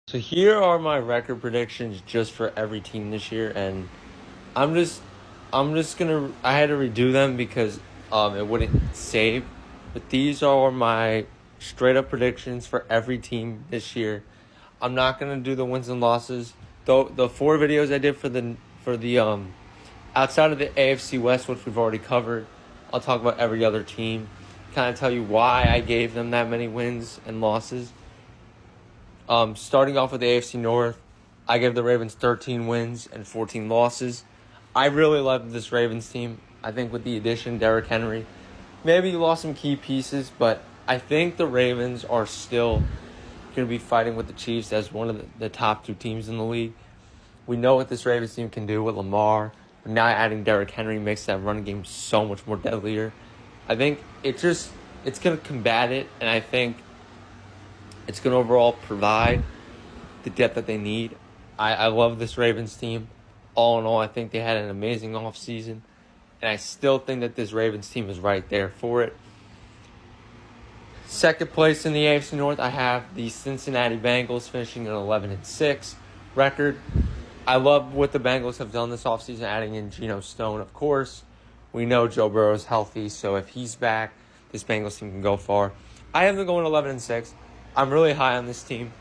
So here are my record predictions just for every team this year, and I'm just I'm just gonna I had to redo them because it wouldn't save. But these are my straight up predictions for every team this year. I'm not gonna do the wins and losses. Though the four videos I did for the outside of the AFC West, which we've already covered, I'll talk about every other team. Kind of tell you why I gave them that many wins and losses. Starting off with the AFC North, I give the Ravens 13 wins and 14 losses. I really love this Ravens team. I think with the addition of Derrick Henry, maybe you lost some key pieces, but I think the Ravens are still going to be fighting with the Chiefs as one of the top two teams in the league. We know what this Ravens team can do with Lamar, but now adding Derrick Henry makes that running game so much more deadlier. I think it's going to combat it, and I think it's going to overall provide the depth that they need. I love this Ravens team. All in all, I think they had an amazing offseason. And I still think that this Ravens team is right there for it. Second place in the AFC North, I have the Cincinnati Bengals finishing an 11-6 record. I love what the Bengals have done this offseason, adding in Geno Stone, of course. We know Joe Burrow is healthy, so if he's back, this Bengals team can go far. I have them going 11-6. I'm really high on this team.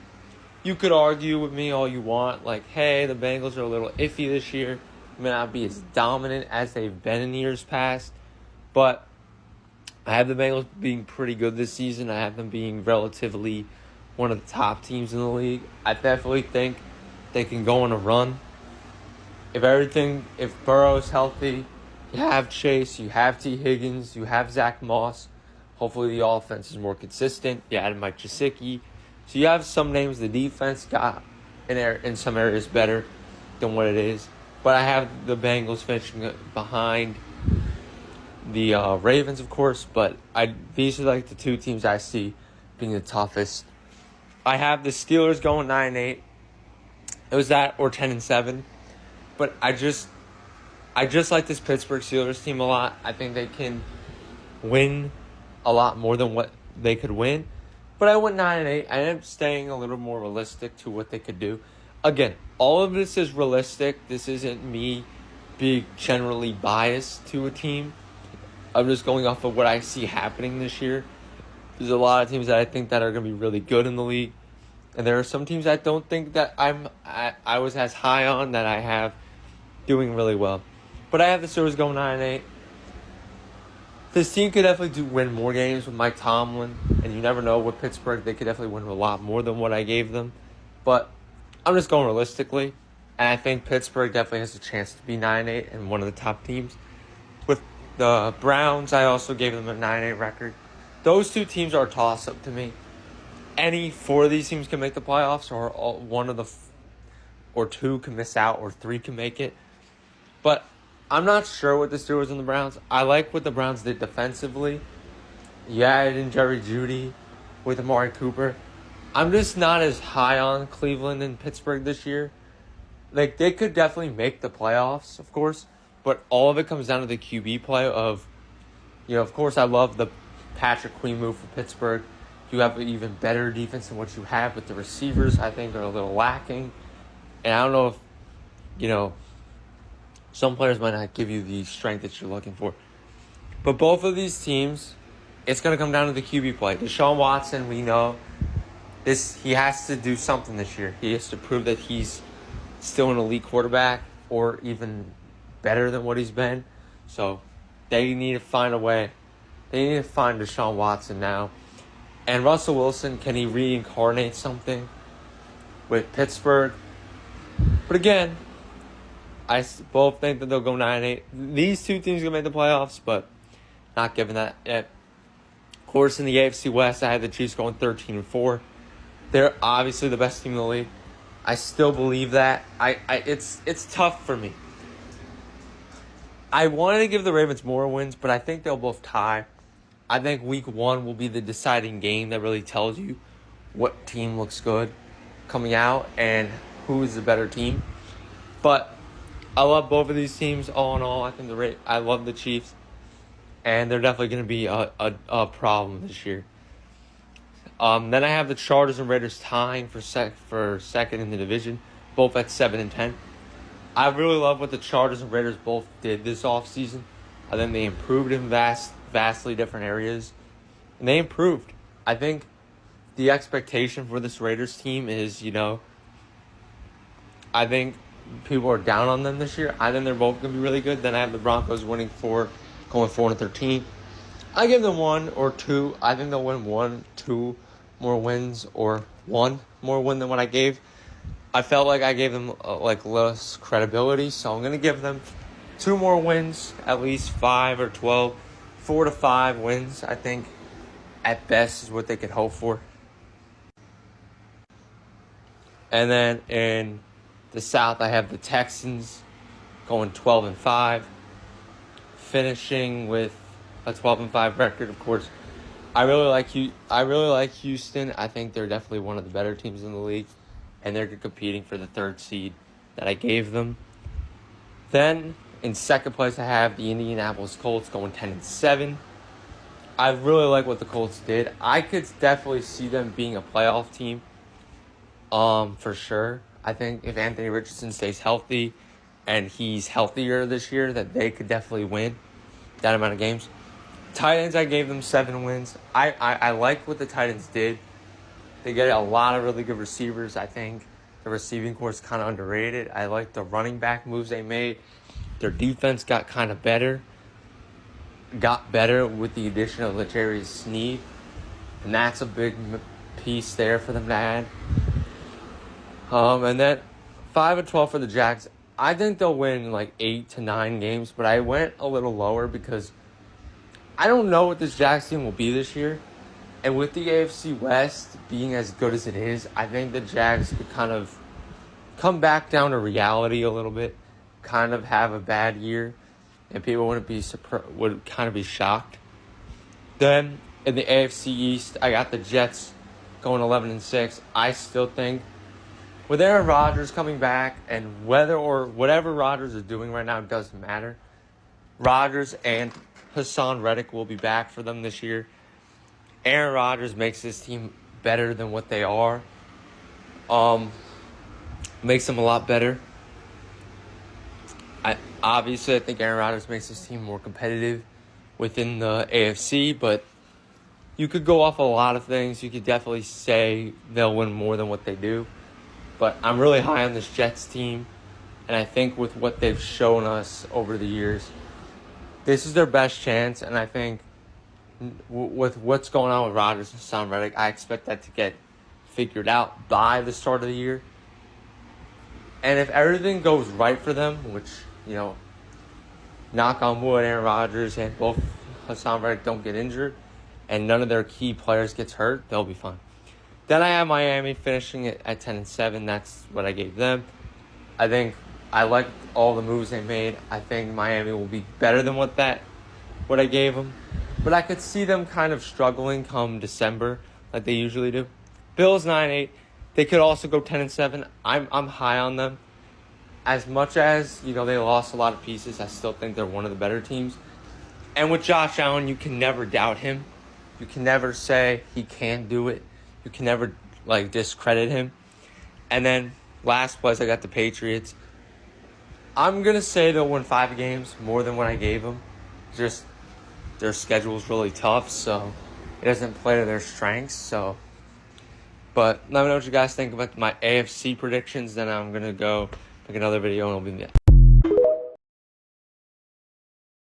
You could argue with me all you want, like, hey, the Bengals are a little iffy this year. May not be as dominant as they've been in years past. But I have the Bengals being pretty good this season. I have them being relatively one of the top teams in the league. I definitely think they can go on a run. If Burrow's healthy, you have Chase, you have T. Higgins, you have Zach Moss. Hopefully the offense is more consistent. You added Mike Gesicki. So you have some names the defense got in some areas better than what it is. But I have the Bengals finishing behind the Ravens, of course. But these are like the two teams I see being the toughest. I have the Steelers going 9-8. It was that or 10-7. But I just like this Pittsburgh Steelers team a lot. I think they can win a lot more than what they could win. But I went 9-8. I ended up staying a little more realistic to what they could do. Again, all of this is realistic. This isn't me being generally biased to a team. I'm just going off of what I see happening this year. There's a lot of teams that I think that are going to be really good in the league. And there are some teams I don't think that I was as high on that I have doing really well. But I have the Steelers going 9-8. This team could definitely win more games with Mike Tomlin, and you never know with Pittsburgh. They could definitely win a lot more than what I gave them. But I'm just going realistically, and I think Pittsburgh definitely has a chance to be 9-8 and one of the top teams. With the Browns, I also gave them a 9-8 record. Those two teams are a toss-up to me. Any four of these teams can make the playoffs, or one of the or two can miss out, or three can make it. But I'm not sure with the Steelers and the Browns. I like what the Browns did defensively. You added in Jerry Jeudy with Amari Cooper. I'm just not as high on Cleveland and Pittsburgh this year. Like, they could definitely make the playoffs, of course. But all of it comes down to the QB play of, of course, I love the Patrick Queen move for Pittsburgh. You have an even better defense than what you have, but the receivers, I think, are a little lacking. And I don't know if, some players might not give you the strength that you're looking for. But both of these teams, it's going to come down to the QB play. Deshaun Watson, we know, he has to do something this year. He has to prove that he's still an elite quarterback or even better than what he's been. So they need to find a way. They need to find Deshaun Watson now. And Russell Wilson, can he reincarnate something with Pittsburgh? But again, I both think that they'll go 9-8. These two teams are going to make the playoffs, but not given that yet. Of course, in the AFC West, I had the Chiefs going 13-4. They're obviously the best team in the league. I still believe that. It's tough for me. I wanted to give the Ravens more wins, but I think they'll both tie. I think week 1 will be the deciding game that really tells you what team looks good coming out and who is the better team. But I love both of these teams. All in all, I love the Chiefs, and they're definitely going to be a problem this year. Then I have the Chargers and Raiders tying for second in the division, both at 7-10. I really love what the Chargers and Raiders both did this offseason. I think they improved in vastly different areas. And they improved. I think the expectation for this Raiders team is, I think people are down on them this year. I think they're both going to be really good. Then I have the Broncos going 4-13. I give them 1 or 2. I think they'll win 1, 2 more wins, or 1 more win than what I gave. I felt like I gave them less credibility, so I'm going to give them 2 more wins, at least 5 or 12. 4 to 5 wins, I think, at best is what they could hope for. And then in the South, I have the Texans going 12-5, finishing with a 12-5 record. Of course, I really like Houston. I think they're definitely one of the better teams in the league, and they're competing for the 3rd seed that I gave them. Then in second place, I have the Indianapolis Colts going 10-7. I really like what the Colts did. I could definitely see them being a playoff team. For sure. I think if Anthony Richardson stays healthy and he's healthier this year, that they could definitely win that amount of games. Titans, I gave them 7 wins. I like what the Titans did. They get a lot of really good receivers. I think the receiving corps is kind of underrated. I like the running back moves they made. Their defense got kind of better. Got better with the addition of L'Jarius Sneed. And that's a big piece there for them to add. And then 5-12 for the Jags. I think they'll win 8 to 9 games, but I went a little lower because I don't know what this Jags team will be this year. And with the AFC West being as good as it is, I think the Jags could kind of come back down to reality a little bit, kind of have a bad year, and people would kind of be shocked. Then in the AFC East, I got the Jets going 11-6. I still think with Aaron Rodgers coming back, and whatever Rodgers is doing right now doesn't matter. Rodgers and Hassan Reddick will be back for them this year. Aaron Rodgers makes this team better than what they are. Makes them a lot better. I think Aaron Rodgers makes this team more competitive within the AFC, but you could go off a lot of things. You could definitely say they'll win more than what they do. But I'm really high on this Jets team, and I think with what they've shown us over the years, this is their best chance. And I think with what's going on with Rodgers and Hassan Reddick, I expect that to get figured out by the start of the year. And if everything goes right for them, which, knock on wood, Aaron Rodgers and both Hassan Reddick don't get injured, and none of their key players gets hurt, they'll be fine. Then I have Miami finishing it at 10-7. That's what I gave them. I think I like all the moves they made. I think Miami will be better than what I gave them. But I could see them kind of struggling come December like they usually do. Bills 9-8. They could also go 10-7. I'm high on them. As much as, they lost a lot of pieces, I still think they're one of the better teams. And with Josh Allen, you can never doubt him. You can never say he can't do it. You can never, discredit him. And then, last place, I got the Patriots. I'm going to say they'll win 5 games, more than what I gave them. Just, their schedule's really tough, so it doesn't play to their strengths, But let me know what you guys think about my AFC predictions. Then I'm going to go make another video, and it'll be